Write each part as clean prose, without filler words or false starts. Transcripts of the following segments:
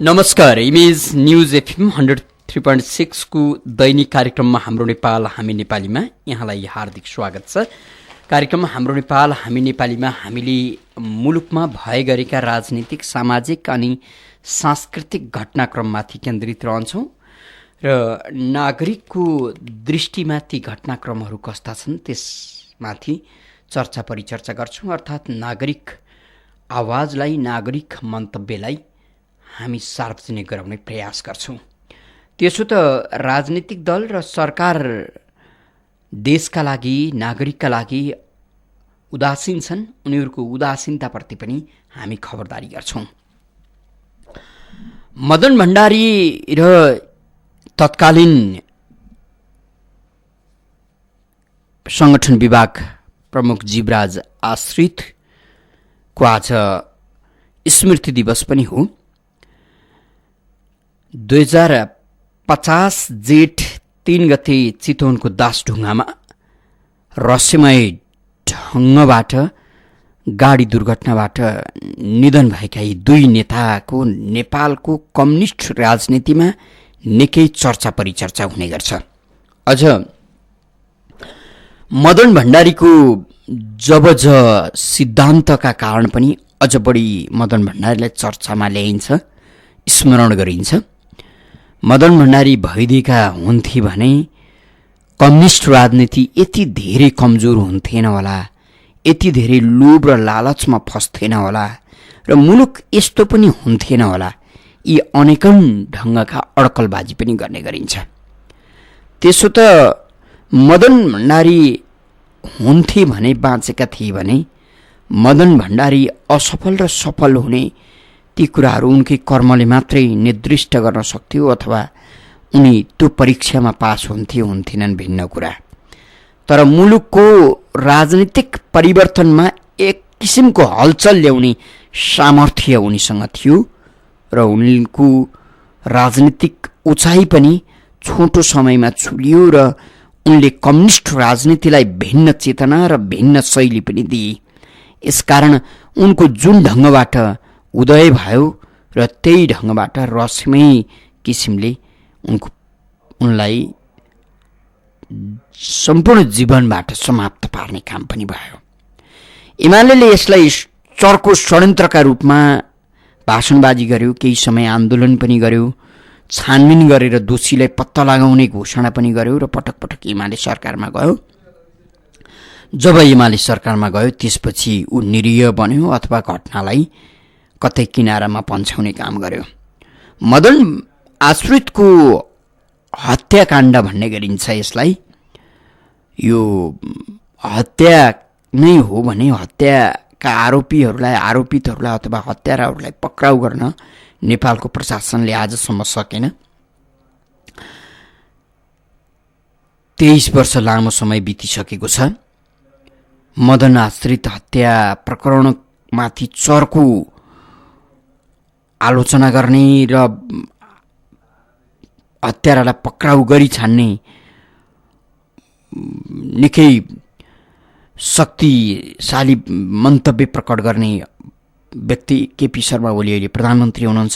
नमस्कार, image news FM 103.6 को दैनिक कार्यक्रममा हाम्रो नेपाल हामी नेपालीमा यहाँलाई हार्दिक स्वागत छ। कार्यक्रममा हाम्रो नेपाल हामी नेपालीमा हामीले मुलुकमा भए गरेका राजनीतिक, सामाजिक अनि सांस्कृतिक घटनाक्रममाथि केन्द्रित रहन्छौँ र नागरिकको दृष्टिमा ती घटनाक्रमहरू कस्ता छन् त्यसमाथि चर्चा परिचर्चा गर्छौँ। अर्थात् नागरिक आवाजलाई, नागरिक मन्तव्यलाई हामी सार्वजनिक गराउने प्रयास गर्छौँ। त्यसो त राजनीतिक दल र सरकार देशका लागि, नागरिकका लागि उदासीन छन्। उनीहरूको उदासीनताप्रति पनि हामी खबरदारी गर्छौँ। मदन भण्डारी र तत्कालीन संगठन विभाग प्रमुख जीवराज आश्रितको आज स्मृति दिवस पनि हो। 2050 जेठ 3 गते चितवनको दासढुङ्गामा रहस्यमय ढङ्गबाट गाडी दुर्घटनाबाट निधन भएका यी दुई नेताको नेपालको कम्युनिस्ट राजनीतिमा निकै चर्चा परिचर्चा हुने गर्छ। अझ मदन भण्डारीको जबज सिद्धान्तका कारण पनि अझ बढी मदन भण्डारीलाई चर्चामा ल्याइन्छ, स्मरण गरिन्छ। मदन भण्डारी भइदिएका हुन्थे भने कम्युनिस्ट राजनीति यति धेरै कमजोर हुन्थेन होला, यति धेरै लोभ र लालचमा फस्थेन होला र मुलुक यस्तो पनि हुन्थेन होला। यी अनेकन ढङ्गका अड्कलबाजी पनि गर्ने गरिन्छ। त्यसो त मदन भण्डारी हुन्थे भने, बाँचेका थिए भने मदन भण्डारी असफल र सफल हुने ती कुराहरू उनकै कर्मले मात्रै निर्दिष्ट गर्न सक्थ्यो अथवा उनी त्यो परीक्षामा पास हुन्थेनन्, भिन्न कुरा। तर मुलुकको राजनीतिक परिवर्तनमा एक किसिमको हलचल ल्याउने सामर्थ्य उनीसँग थियो र उनको राजनीतिक उचाइ पनि छोटो समयमा छुलियो र उनले कम्युनिस्ट राजनीतिलाई भिन्न चेतना र भिन्न शैली पनि दिए। यसकारण उनको जुन ढङ्गबाट उदय भयो र त्यही ढङ्गबाट रहस्यमय किसिमले उनलाई सम्पूर्ण जीवनबाट समाप्त पार्ने काम पनि भयो। एमाले यसलाई चर्को षड्यन्त्रका रूपमा भाषणबाजी गर्यो, केही समय आन्दोलन पनि गर्यो, छानबिन गरेर दोषीलाई पत्ता लगाउने घोषणा पनि गर्यो र पटक पटक एमाले सरकारमा गयो। जब एमाले सरकारमा गयो त्यसपछि ऊ निरीह बन्यो अथवा घटनालाई कतै किनारामा पन्छाउने काम गर्यो। मदन आश्रितको हत्याकाण्ड भन्ने गरिन्छ यसलाई। यो हत्या नै हो भने हत्याका आरोपितहरूलाई अथवा हत्याराहरूलाई पक्राउ गर्न नेपालको प्रशासनले आजसम्म सकेन। 23 वर्ष लामो समय बितिसकेको छ। मदन आश्रित हत्या प्रकरणमाथि चर्को आलोचना गर्ने र हत्यारालाई पक्राउ गरी छान्ने निकै शक्तिशाली मन्तव्य प्रकट गर्ने व्यक्ति केपी शर्मा ओली अहिले प्रधानमन्त्री हुनुहुन्छ।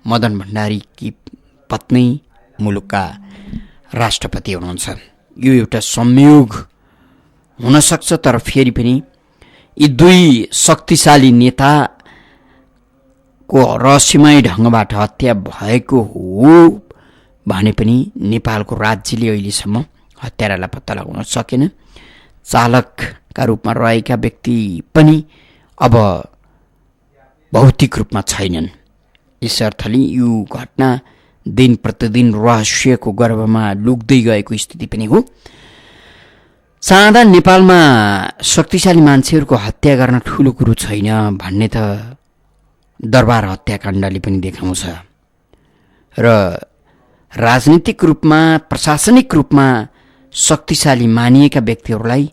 मदन भण्डारीकी पत्नी मुलुकका राष्ट्रपति हुनुहुन्छ। यो एउटा संयोग हुनसक्छ, तर फेरि पनि यी दुई शक्तिशाली नेताको रहस्यमय ढङ्गबाट हत्या भएको हो भने पनि नेपालको राज्यले अहिलेसम्म हत्यारालाई पत्ता लगाउन सकेन। चालकका रूपमा रहेका व्यक्ति पनि अब भौतिक रूपमा छैनन्। यस अर्थले यो घटना दिन प्रतिदिन रहस्यको गर्भमा लुक्दै गएको स्थिति पनि हो। चाहँदा नेपालमा शक्तिशाली मान्छेहरूको हत्या गर्न ठुलो कुरो छैन भन्ने त दरबार हत्याकाण्डले पनि देखाउँछ र राजनीतिक रूपमा, प्रशासनिक रूपमा शक्तिशाली मानिएका व्यक्तिहरूलाई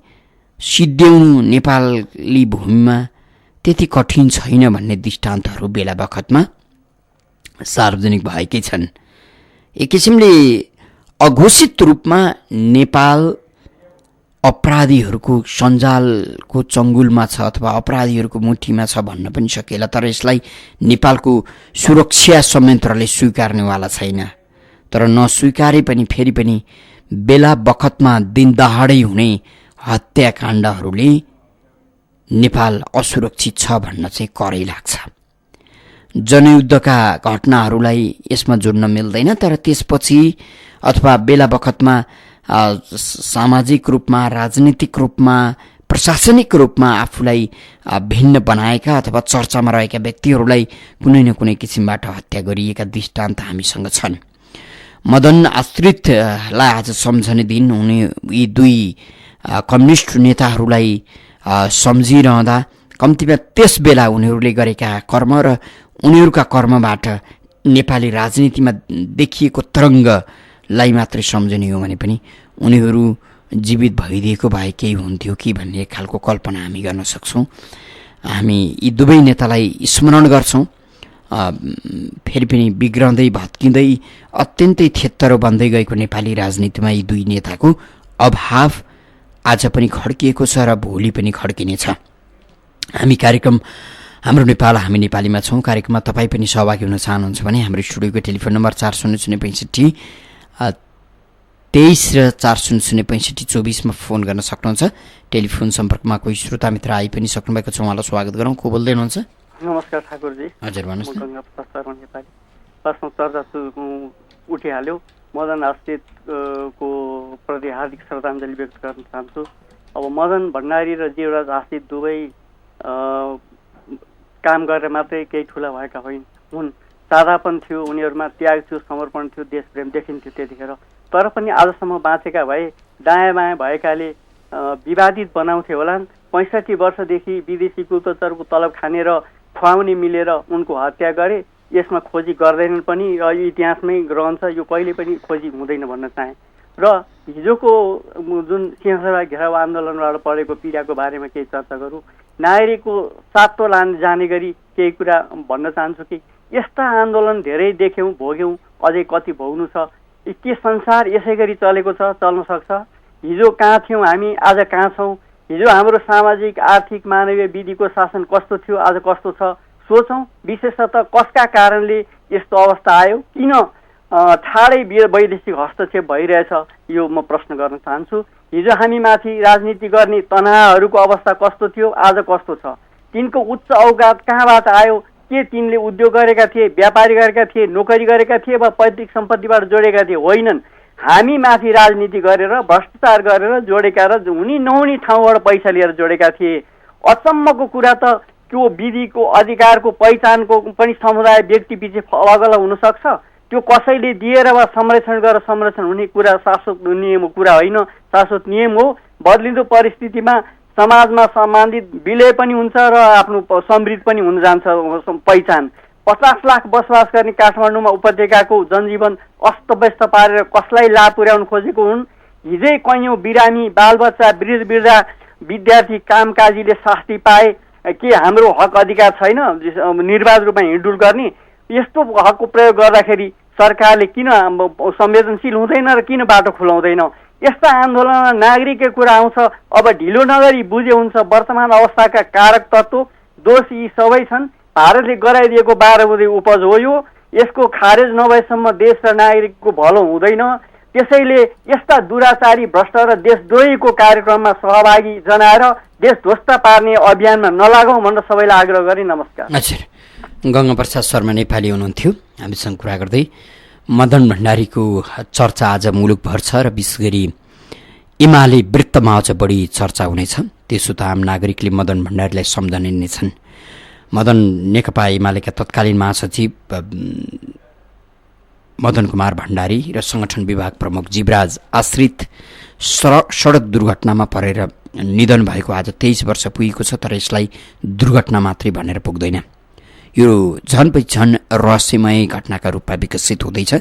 सिद्ध्याउनु नेपाली भूमिमा त्यति कठिन छैन भन्ने दृष्टान्तहरू बेला बखतमा सार्वजनिक भएकै छन्। एक किसिमले अघोषित रूपमा नेपाल अपराधीहरूको सञ्जालको चङ्गुलमा छ अथवा अपराधीहरूको मुठीमा छ भन्न पनि सकिएला। तर यसलाई नेपालको सुरक्षा संयन्त्रले स्वीकार्नेवाला छैन। तर नस्वीकारे पनि फेरि पनि बेला बखतमा दिनदहाडै हुने हत्याकाण्डहरूले नेपाल असुरक्षित छ भन्न चाहिँ करै लाग्छ। जनयुद्धका घटनाहरूलाई यसमा जोड्न मिल्दैन, तर त्यसपछि अथवा बेला बखतमा सामाजिक रूपमा, राजनीतिक रूपमा, प्रशासनिक रूपमा आफूलाई भिन्न बनाएका अथवा चर्चामा रहेका व्यक्तिहरूलाई कुनै न कुनै किसिमबाट हत्या गरिएका दृष्टान्त हामीसँग छन्। मदन आश्रितलाई आज सम्झने दिन उनी यी दुई कम्युनिस्ट नेताहरूलाई सम्झिरहँदा कम्तीमा त्यस बेला उनीहरूले गरेका कर्म र उनीहरूका कर्मबाट नेपाली राजनीतिमा देखिएको तरङ्गलाई मात्रै सम्झने हो भने पनि उनीहरू जीवित भइदिएको भए केही हुन्थ्यो कि भन्ने खालको कल्पना हामी गर्न सक्छौँ। हामी यी दुवै नेतालाई स्मरण गर्छौँ। फेरि पनि बिग्रँदै भत्किँदै अत्यन्तै थेत्तरो बन्दै गएको नेपाली राजनीतिमा यी दुई नेताको अभाव आज पनि खड्किएको छ र भोलि पनि खड्किनेछ। हामी कार्यक्रम हाम्रो नेपाल हामी नेपालीमा छौँ। कार्यक्रममा तपाईँ पनि सहभागी हुन चाहनुहुन्छ भने हाम्रो स्टुडियोको टेलिफोन नम्बर 400665 23 र 40066524 फोन गर्न सक्नुहुन्छ। टेलिफोन सम्पर्कमा कोही श्रोता मित्र आइ पनि सक्नुभएको छ, उहाँलाई स्वागत गरौँ। को बोल्दै हुनुहुन्छ? नमस्कार ठाकुरजी। हजुर भन्नुहोस् न। गङ्गा प्रसाद शर्मा नेपाली। फर्स्टमा चर्चा उठिहाल्यो। मदन आश्रित को प्रति हार्दिक श्रद्धाञ्जली व्यक्त गर्न चाहन्छु। अब मदन भण्डारी र जीवराज आश्रित दुवै काम गरेर मात्रै केही ठुला भएका हुन्। सादापन थियो उनीहरूमा, त्याग थियो, समर्पण थियो, देशप्रेम देखिन्थ्यो त्यतिखेर। तर पनि आजसम्म बाँचेका भए दायाँ बायाँ भएकाले विवादित बनाउँथे होलान्। 65 वर्षदेखि विदेशी गुप्तचरको तलब खाने र खुवाउने मिलेर उनको हत्या गरे। यसमा खोजी गर्दैनन् पनि र इतिहासमै रहन्छ, यो कहिले पनि खोजी हुँदैन भन्न चाहे। र हिजोको जुन सिंहसभा घेराउ आन्दोलनबाट परेको पीडाको बारेमा केही चर्चा गरौँ। नागरिकको सातो जाने गरी केही कुरा भन्न चाहन्छु कि यस्ता आन्दोलन धेरै देख्यौँ, भोग्यौँ, अझै कति भोग्नु छ। के संसार यसै गरी चलेको छ, चल्न सक्छ? हिजो कहाँ थियौँ हामी, आज कहाँ छौँ? हिजो हाम्रो सामाजिक, आर्थिक, मानवीय विधिको शासन कस्तो थियो, आज कस्तो छ? सोचौँ। विशेषतः कसका कारणले यस्तो अवस्था आयो, किन ठाडै वैदेशिक हस्तक्षेप भइरहेछ, यो म प्रश्न गर्न चाहन्छु। हिजो हामीमाथि राजनीति गर्ने तनाहरूको अवस्था कस्तो थियो, आज कस्तो छ? तिनको उच्च औकात कहाँबाट आयो? के तिनले उद्योग गरेका थिए, व्यापारी गरेका थिए, नोकरी गरेका थिए वा पैतृक सम्पत्तिबाट जोडेका थिए? होइनन्। हामी माथि राजनीति गरेर, भ्रष्टाचार गरेर जोडेका र हुने नहुने ठाउँबाट पैसा लिएर जोडेका थिए। अचम्मको कुरा त त्यो विधिको, अधिकारको, पहिचानको पनि समुदाय व्यक्तिपछि अलग अलग हुनसक्छ। त्यो कसैले दिएर वा संरक्षण गरेर संरक्षण हुने कुरा शाश्वत नियम कुरा होइन, शाश्वत नियम हो। बदलिँदो परिस्थितिमा समाजमा सम्बन्धित विलय पनि हुन्छ र आफ्नो समृद्ध पनि हुन जान्छ पहिचान। 50 लाख बसोबास गर्ने काठमाडौँमा उपत्यकाको जनजीवन अस्तव्यस्त पारेर कसलाई लाभ पुर्याउन खोजेको हुन्? हिजै कैयौँ बिरामी, बालबच्चा, वृद्ध वृद्धा, विद्यार्थी, कामकाजीले शास्ति पाए। के हाम्रो हक अधिकार छैन निर्वाध रूपमा हिँडडुल गर्ने? यस्तो हकको प्रयोग गर्दाखेरि सरकारले किन संवेदनशील हुँदैन र किन बाटो खुलाउँदैन? यस्ता आन्दोलनमा नागरिकको कुरा आउँछ। अब ढिलो नगरी बुझे हुन्छ। वर्तमान अवस्थाका कारक तत्त्व, दोष यी सबै छन्। भारतले गराइदिएको 12 बुँदे उपज हो यो। यसको खारेज नभएसम्म देश र नागरिकको भलो हुँदैन। त्यसैले यस्ता दुराचारी, भ्रष्ट र देशद्रोहीको कार्यक्रममा सहभागी जनाएर देश ध्वस्त पार्ने अभियानमा नलागौँ भनेर सबैलाई आग्रह गरेँ। नमस्कार। हजुर, गङ्गा प्रसाद शर्मा नेपाली हुनुहुन्थ्यो हामीसँग कुरा गर्दै। मदन भण्डारीको चर्चा आज मुलुकभर छ र विशेष गरी एमाले वृत्तमा अझ बढी चर्चा हुनेछ। त्यसो त आम नागरिकले मदन भण्डारीलाई सम्झने नै छन्। मदन नेकपा एमालेका तत्कालीन महासचिव मदन कुमार भण्डारी र संगठन विभाग प्रमुख जीवराज आश्रित सडक दुर्घटनामा परेर निधन भएको आज 23 वर्ष पुगेको छ। तर यसलाई दुर्घटना मात्रै भनेर पुग्दैन। यो झन रहस्यमय घटनाका रूपमा विकसित हुँदैछ।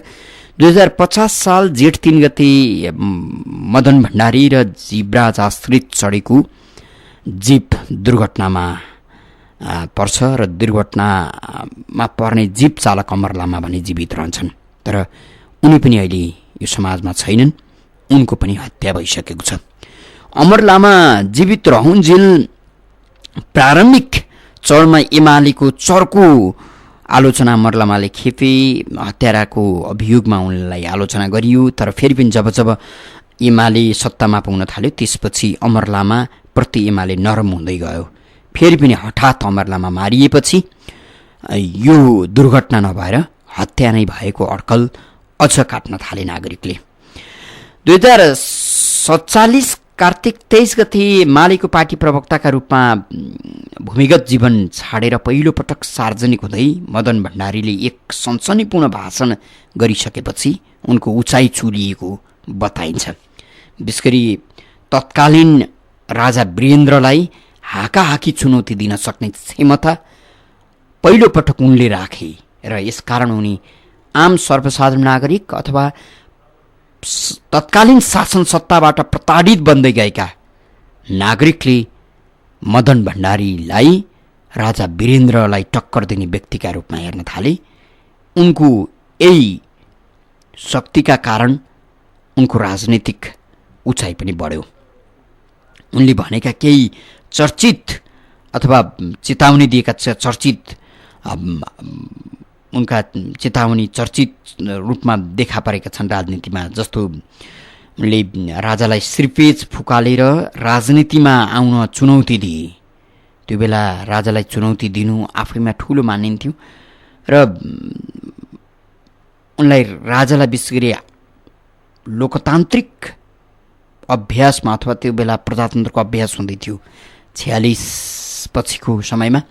2050 साल जेठ 3 गते मदन भण्डारी र जीवराज आश्रित चढेको जीप दुर्घटनामा पर्छ र दुर्घटनामा पर्ने जीप चालक अमर लामा भने जीवित रहन्छन्। तर उनी पनि अहिले यो समाजमा छैनन्। उनको पनि हत्या भइसकेको छ। अमर लामा जीवित रहुन्जेल प्रारम्भिक चरणमा एमालेको चर्को आलोचना अमर लामाले खेपे, हत्याराको अभियोगमा उनलाई आलोचना गरियो। तर फेरि पनि जब जब एमाले सत्तामा पुग्न थाल्यो त्यसपछि अमर लामा प्रति एमाले नरम हुँदै गयो। फेरि पनि हठात अमर लामा मारिएपछि यो दुर्घटना नभएर हत्या नै भएको अड्कल अझ काट्न थाले नागरिकले। 2047 कार्तिक 23 गते एमालेको पार्टी प्रवक्ताका रूपमा भूमिगत जीवन छाडेर पहिलो पटक सार्वजनिक हुँदै मदन भण्डारीले एक सनसनीपूर्ण भाषण गरिसकेपछि उनको उचाइ चुलिएको बताइन्छ। विशेष गरी तत्कालीन राजा वीरेन्द्रलाई हाकाहाकी चुनौती दिन सक्ने क्षमता पहिलो पटक उनले राखे र यसकारण उनी आम सर्वसाधारण नागरिक अथवा तत्कालीन शासन सत्ताबाट प्रताडित बन्दै गएका नागरिकले मदन भण्डारीलाई राजा वीरेन्द्रलाई टक्कर दिने व्यक्तिका रूपमा हेर्न थाले। उनको यही शक्तिका कारण उनको राजनीतिक उचाइ पनि बढ्यो। उनले भनेका केही चर्चित अथवा चेतावनी दिएका चर्चित उनका चेतावनी चर्चित रूपमा देखा परेका छन् राजनीतिमा। जस्तो उनले राजालाई श्रीपेज फुकालेर राजनीतिमा आउन चुनौती दिए। त्यो बेला राजालाई चुनौती दिनु आफैमा ठुलो मानिन्थ्यो र उनलाई राजालाई विशेष गरी लोकतान्त्रिक अभ्यासमा अथवा त्यो बेला प्रजातन्त्रको अभ्यास हुँदै थियो 46 पछिको समयमा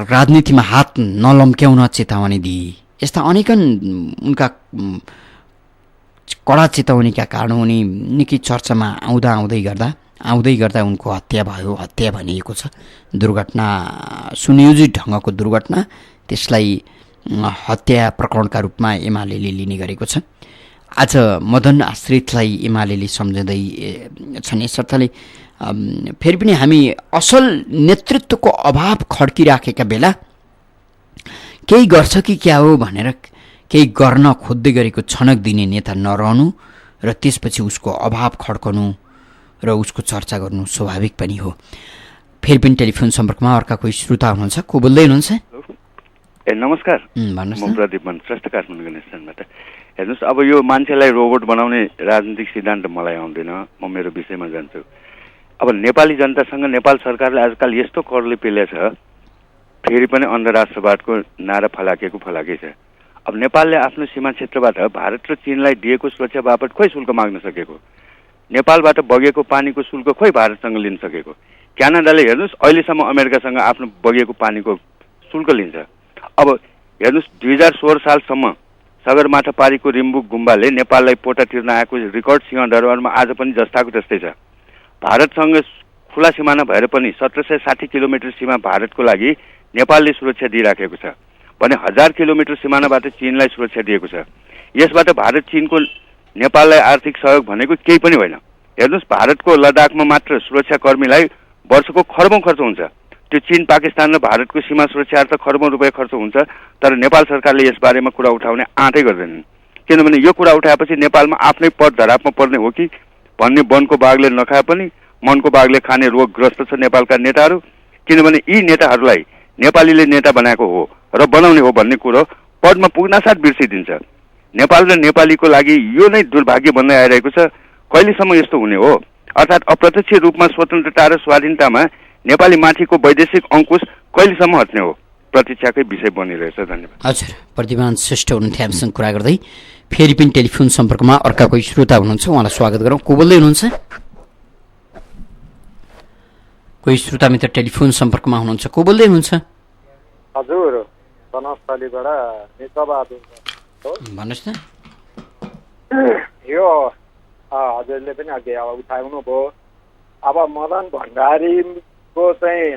राजनीतिमा हात नलम्क्याउन चेतावनी दिए। यस्ता अनेकन उनका कडा चेतावनीका कारण उनी निकै चर्चामा आउँदै गर्दा उनको हत्या भयो। हत्या भनिएको छ दुर्घटना, सुनियोजित ढङ्गको दुर्घटना, त्यसलाई हत्या प्रकरणका रूपमा एमालेले लिने गरेको छ। आज मदन आश्रितलाई एमालेले सम्झँदै छन्। यसर्थले फेरि पनि हामी असल नेतृत्वको अभाव खड्किराखेका बेला केही गर्छ कि क्या हो भनेर केही गर्न खोज्दै गरेको छनक दिने नेता नरहनु र त्यसपछि उसको अभाव खड्कनु र उसको चर्चा गर्नु स्वाभाविक पनि हो। फेरि पनि टेलिफोन सम्पर्कमा अर्का कोही श्रोता हुनुहुन्छ। को बोल्दै हुनुहुन्छ? नमस्कार, भन्नुहोस्। म प्रदीप मन श्रेष्ठ काठमाडौँ गणेशनबाट। हेर्नुहोस्, अब यो मान्छेलाई रोबोट बनाउने राजनीतिक सिद्धान्त मलाई आउँदैन, म मेरो विषयमा जान्छु। अब नेपाली जनतासँग नेपाल सरकारले आजकल यस्तो करले पेलेछ, फेरि पनि अन्धराष्ट्रवादको नारा फलाकै छ। अब नेपालले आफ्नो सीमा क्षेत्रबाट भारत र चीनलाई दिएको सुरक्षा बापत खोइ शुल्क माग्न सकेको? नेपालबाट बगेको पानीको शुल्क खोइ भारतसँग लिन सकेको? क्यानाडाले हेर्नुहोस् अहिलेसम्म अमेरिकासँग आफ्नो बगेको पानीको शुल्क लिन्छ। अब हेर्नुहोस् 2016 सालसम्म सगरमाथा पारीको रिम्बुक गुम्बाले नेपाललाई पोटा तिर्न आएको रेकर्ड सिंहदरबारमा आज पनि जस्ताको त्यस्तै छ। भारतसँग खुला सिमाना भएर पनि 1760 किलोमिटर सीमा भारतको लागि नेपालले सुरक्षा दिइराखेको छ भने 1000 किलोमिटर सिमानाबाट चीनलाई सुरक्षा दिएको छ। यसबाट भारत चीनको नेपाललाई आर्थिक सहयोग भनेको केही पनि होइन। हेर्नुहोस्, भारतको लद्दाखमा मात्र सुरक्षाकर्मीलाई वर्षको खर्बौं खर्च हुन्छ। त्यो चीन, पाकिस्तान र भारतको सीमा सुरक्षार्थ खर्बौं रुपियाँ खर्च हुन्छ, तर नेपाल सरकारले यसबारेमा कुरा उठाउने आँटै गर्दैनन्। किनभने यो कुरा उठाएपछि नेपालमा आफ्नै पद धरापमा पर्ने हो कि भन्ने वनको बाघले नखाए पनि मनको बाघले खाने रोगग्रस्त छ नेपालका नेताहरू। किनभने यी नेताहरूलाई नेपालीले नेता बनाएको हो र बनाउने हो भन्ने कुरो पदमा पुग्नासाथ बिर्सिदिन्छ। नेपाल र नेपालीको लागि यो नै दुर्भाग्य बन्दै आइरहेको छ। कहिलेसम्म यस्तो हुने हो? अर्थात् अप्रत्यक्ष रूपमा स्वतन्त्रता र स्वाधीनतामा नेपाली माथिको वैदेशिक अंकुश कहिलेसम्म हट्ने हो? प्रतीक्षाकै विषय बनिरहेछ। धन्यवाद। हजुर, प्रतिमान श्रेष्ठ हुनुहुन्थ्यो हामीसँग कुरा गर्दै। फेरि पनि टेलिफोन सम्पर्कमा अर्का कोही श्रोता हुनुहुन्छ, उहाँलाई स्वागत गरौँ। को बोल्दै हुनुहुन्छ? कोही श्रोता मित्र टेलिफोन सम्पर्कमा हुनुहुन्छ। को बोल्दै हुनुहुन्छ? हजुर, बनस्थलीबाट निकबहादुर भन्नुहोस् न। यो हजुरले पनि अघि उठाउनु भयो। अब मदन भण्डारीको चाहिँ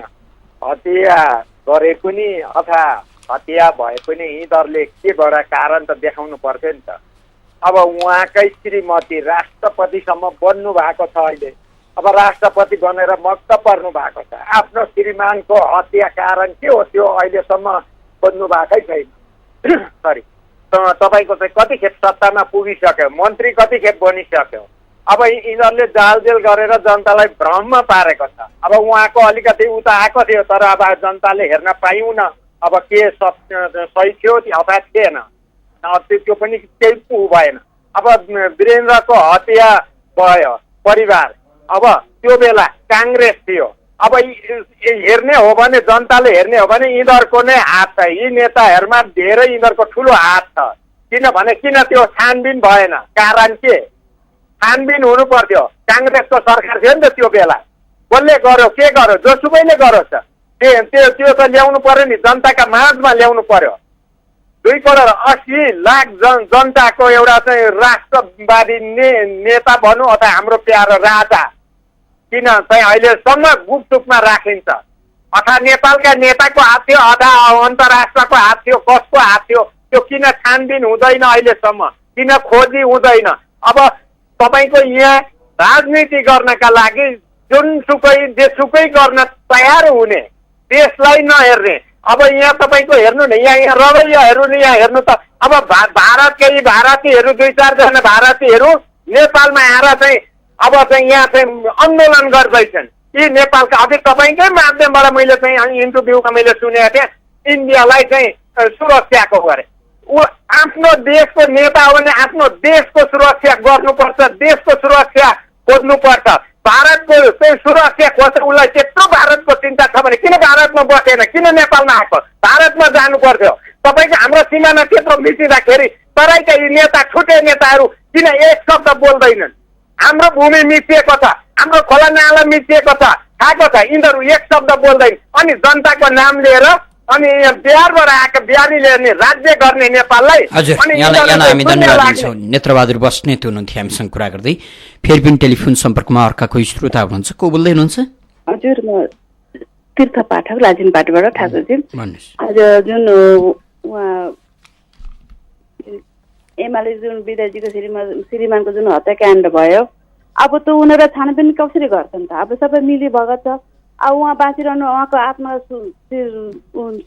हत्या गरे पनि अथवा हत्या भए पनि यिनीहरूले के गरे कारण त देखाउनु पर्थ्यो नि त। अब उहाँकै श्रीमती राष्ट्रपतिसम्म बन्नु भएको छ अहिले। अब राष्ट्रपति बनेर मक्त पर्नु भएको छ। आफ्नो श्रीमानको हत्या कारण के हो त्यो अहिलेसम्म बन्नु भएकै छैन। सरी, तपाईँको चाहिँ कति खेप सत्तामा पुगिसक्यो, मन्त्री कति खेप बनिसक्यो। अब यिनीहरूले जालजेल गरेर जनतालाई भ्रममा पारेको छ। अब उहाँको अलिकति उता आएको थियो, तर अब जनताले हेर्न पाइउन अब के सही थियो अथवा थिएन, त्यो पनि केही पुग भएन। अब वीरेन्द्रको हत्या भयो परिवार, अब त्यो बेला काङ्ग्रेस थियो। अब हेर्ने हो भने, जनताले हेर्ने हो भने यिनीहरूको नै हात छ, यी नेताहरूमा धेरै यिनीहरूको ठुलो हात छ। किनभने किन त्यो छानबिन भएन? कारण के? छानबिन हुनु पर्थ्यो। काङ्ग्रेसको सरकार थियो नि त त्यो बेला, कसले गर्यो, के गर्यो? जोसुकैले गरोस्, त्यो त ल्याउनु पर्यो नि, जनताका माझमा ल्याउनु पर्यो। 2,80,00,000 जनताको एउटा चाहिँ राष्ट्रवादी नेता भनौँ अथवा हाम्रो प्यारो राजा किन चाहिँ अहिलेसम्म गुपचुपमा राखिन्छ? अथवा नेपालका नेताको हात थियो, अथवा अन्तर्राष्ट्रको हात थियो, कसको हात थियो? त्यो किन छानबिन हुँदैन अहिलेसम्म? किन खोजी हुँदैन? अब तपाईँको यहाँ राजनीति गर्नका लागि जुनसुकै जेसुकै गर्न तयार हुने, देशलाई नहेर्ने। अब यहाँ तपाईँको हेर्नु न, यहाँ रवैयाहरू नि यहाँ हेर्नु त। अब भारतकै भारतीयहरू 2-4 जना भारतीयहरू नेपालमा आएर चाहिँ अब चाहिँ यहाँ चाहिँ आन्दोलन गर्दैछन्। यी नेपालका अझै तपाईँकै माध्यमबाट मैले चाहिँ इन्टरभ्यूमा मैले सुनेको थिएँ, इन्डियालाई चाहिँ सुरक्षाको गरे। ऊ आफ्नो देशको नेता हो भने आफ्नो देशको सुरक्षा गर्नुपर्छ, देशको सुरक्षा खोज्नुपर्छ। भारतको चाहिँ सुरक्षा खोज्छ, उसलाई त्यत्रो भारतको चिन्ता छ भने किन भारतमा बसेन? किन नेपालमा आएको? भारतमा जानु पर्थ्यो। तपाईँको हाम्रो सिमाना त्यत्रो मिचिँदाखेरि तराईका यी नेता, छुटे नेताहरू किन एक शब्द बोल्दैनन्? हाम्रो भूमि मिचिएको छ, हाम्रो खोला नाला मिचिएको छ, थाहा छ। यिनीहरू एक शब्द बोल्दैन, अनि जनताको नाम लिएर अनि बिहारबाट आएको बिहारीले राज्य गर्ने नेपाललाई। हजुर, यहाँलाई हामी धन्यवाद दिन्छौँ। नेत्रबहादुर बस्नेत हुनुहुन्थ्यो हामीसँग कुरा गर्दै। फेरि पनि टेलिफोन सम्पर्कमा अर्का कोही श्रोता हुनुहुन्छ। को बोल्दै हुनुहुन्छ? हजुर, म तीर्थ पाठक लाजिमपाटबाट ठाकुरजी। आज जुन उहाँ एमाले जुन विद्याजीको श्रीमानको जुन हत्याकाण्ड भयो, अब त उनीहरूलाई छानबिन कसरी गर्छन् त? अब सबै मिली भगत छ। अब उहाँ बाँचिरहनु, उहाँको आत्मा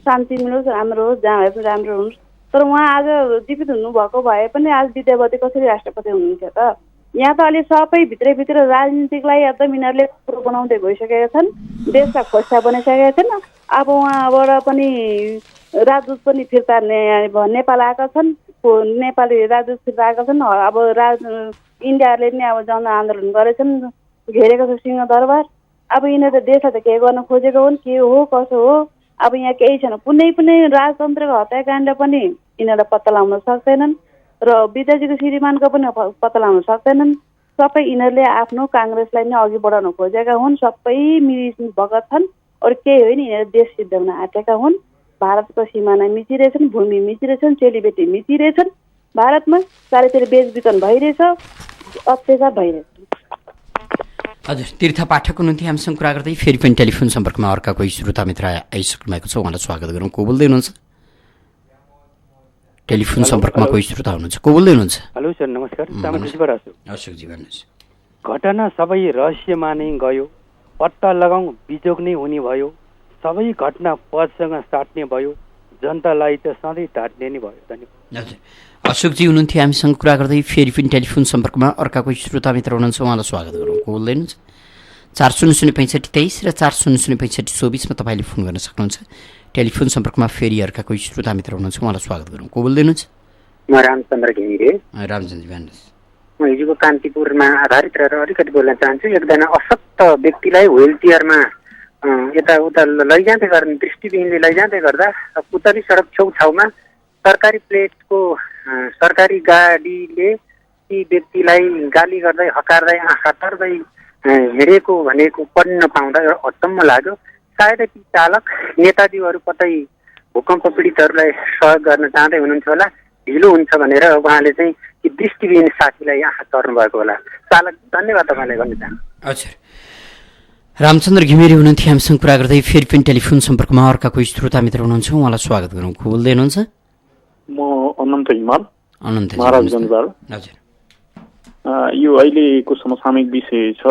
शान्ति मिलोस्, राम्रो होस्, जहाँ भए पनि राम्रो हुनुहोस्। तर उहाँ आज जीवित हुनुभएको भए पनि आज विद्यावती कसरी राष्ट्रपति हुनुहुन्थ्यो त? यहाँ त अहिले सबै भित्रैभित्र राजनीतिकलाई एकदम यिनीहरूले कुरो बनाउँदै गइसकेका छन्, देशलाई खोज्छा बनाइसकेका छन्। अब उहाँबाट पनि राजदूत पनि फिर्ता नेपाल आएका छन्, नेपाली राजदूत फिर्ता आएका छन्। अब इन्डियाले नै अब जनआन्दोलन गरेछन्, घेरेको छ सिंहदरबार। अब यिनीहरू देशलाई त के गर्न खोजेको हुन्, के हो कसो हो? अब यहाँ केही छैन। कुनै पनि राजतन्त्रको हत्याकाण्ड पनि यिनीहरूलाई पत्ता लगाउन सक्दैनन् र विद्याजीको श्रीमानको पनि पत्ता लगाउन सक्दैनन्। सबै यिनीहरूले आफ्नो काङ्ग्रेसलाई नै अघि बढाउन खोजेका हुन्। सबै मिली भगत छन्, अरू केही होइन। यिनीहरू देश सिद्धाउन आँटेका हुन्। भारतको सिमाना मिचिरहेछन्, भूमि मिचिरहेछन्, चेलीबेटी मिचिरहेछन्। भारतमा चारैतिर बेचबिखन भइरहेछ, अत्याचार भइरहेछ। हजुर, तीर्थ पाठक हुनुहुन्थ्यो हामीसँग कुरा गर्दै। फेरि पनि टेलिफोन सम्पर्कमा अर्का कोही श्रोता मित्र आइसक्नु भएको छ, उहाँलाई स्वागत गरौँ। को बोल्दै हुनुहुन्छ? टेलिफोन सम्पर्कमा कोही श्रोता हुनुहुन्छ। को बोल्दै हुनुहुन्छ? हेलो सर, नमस्कार। अशोकजी भन्नुहोस्। घटना सबै रहस्यमा नै गयो, पत्ता लगाउँ बिजोग नै हुने भयो। सबै घटना पदसँग साट्ने भयो, जनतालाई त सधैँ टाट्ने नै भयो। धन्यवाद। हजुर, अशोकजी हुनुहुन्थ्यो हामीसँग कुरा गर्दै। फेरि पनि टेलिफोन सम्पर्कमा अर्का कोही श्रोता मित्र हुनुहुन्छ, उहाँलाई स्वागत गरौँ। को बोल्दै हुनुहुन्छ? 4006523 र 4006524मा तपाईँले फोन गर्न सक्नुहुन्छ। टेलिफोन सम्पर्कमा फेरि अर्का कोही श्रोता मित्र हुनुहुन्छ, उहाँलाई स्वागत गरौँ। को बोल्दै हुनुहुन्छ? म रामचन्द्र घिमिरे। रामचन्द्रजी भन्नुहोस्। म हिजोको कान्तिपुरमा आधारित रहेर अलिकति बोल्न चाहन्छु। एकजना अशक्त व्यक्तिलाई व्हिल चेयरमा यताउता लैजाँदै गर्ने, दृष्टिविहीनले लैजाँदै गर्दा उत्तरी सडक छेउछाउमा सरकारी प्लेटको सरकारी गाडीले ती व्यक्तिलाई गाली गर्दै हकार्दै आँखा तर्दै हिँडेको भनेको पढ्न पाउँदा अचम्म लाग्यो। सायदै ती चालक नेताजीहरू कतै भूकम्प पीडितहरूलाई सहयोग गर्न चाहँदै हुनुहुन्छ होला, ढिलो हुन्छ भनेर उहाँले चाहिँ ती दृष्टिविहीन साथीलाई आँखा तर्नु भएको होला। चालक, धन्यवाद तपाईँलाई गर्न चाहन्छु। हजुर, रामचन्द्र घिमिरे हुनुहुन्थ्यो हामीसँग कुरा गर्दै। फेरि पनि टेलिफोन सम्पर्कमा अर्का कोही श्रोता मित्र हुनुहुन्छ, उहाँलाई स्वागत गरौँ। को बोल्दै हुनुहुन्छ? म अनन्त हिमाल, अनन्त महाराजगञ्जबाट। हजुर, यो अहिलेको समसामयिक विषय छ।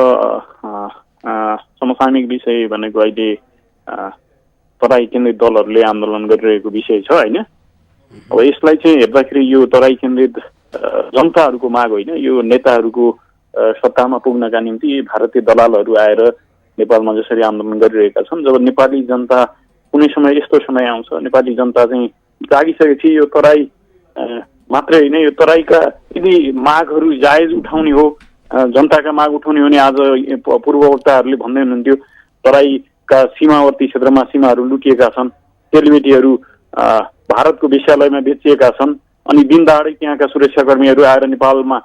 समसामयिक विषय भनेको अहिले तराई केन्द्रित दलहरूले आन्दोलन गरिरहेको विषय छ होइन। अब यसलाई चाहिँ हेर्दाखेरि यो तराई केन्द्रित जनताहरूको माग होइन, यो नेताहरूको सत्तामा पुग्नका निम्ति भारतीय दलालहरू आएर नेपालमा जसरी आन्दोलन गरिरहेका छन्, जब नेपाली जनता कुनै समय यस्तो समय आउँछ नेपाली जनता चाहिँ जागिसकेपछि यो तराई मात्रै होइन, यो तराईका यदि मागहरू जायज उठाउने हो, जनताका माग उठाउने हो भने आज पूर्व वक्ताहरूले भन्दै हुनुहुन्थ्यो तराईका सीमावर्ती क्षेत्रमा सीमाहरू लुटिएका छन्, तेलबेटीहरू भारतको वेश्यालयमा बेचिएका छन्, अनि दिनदहाडै त्यहाँका सुरक्षाकर्मीहरू आएर नेपालमा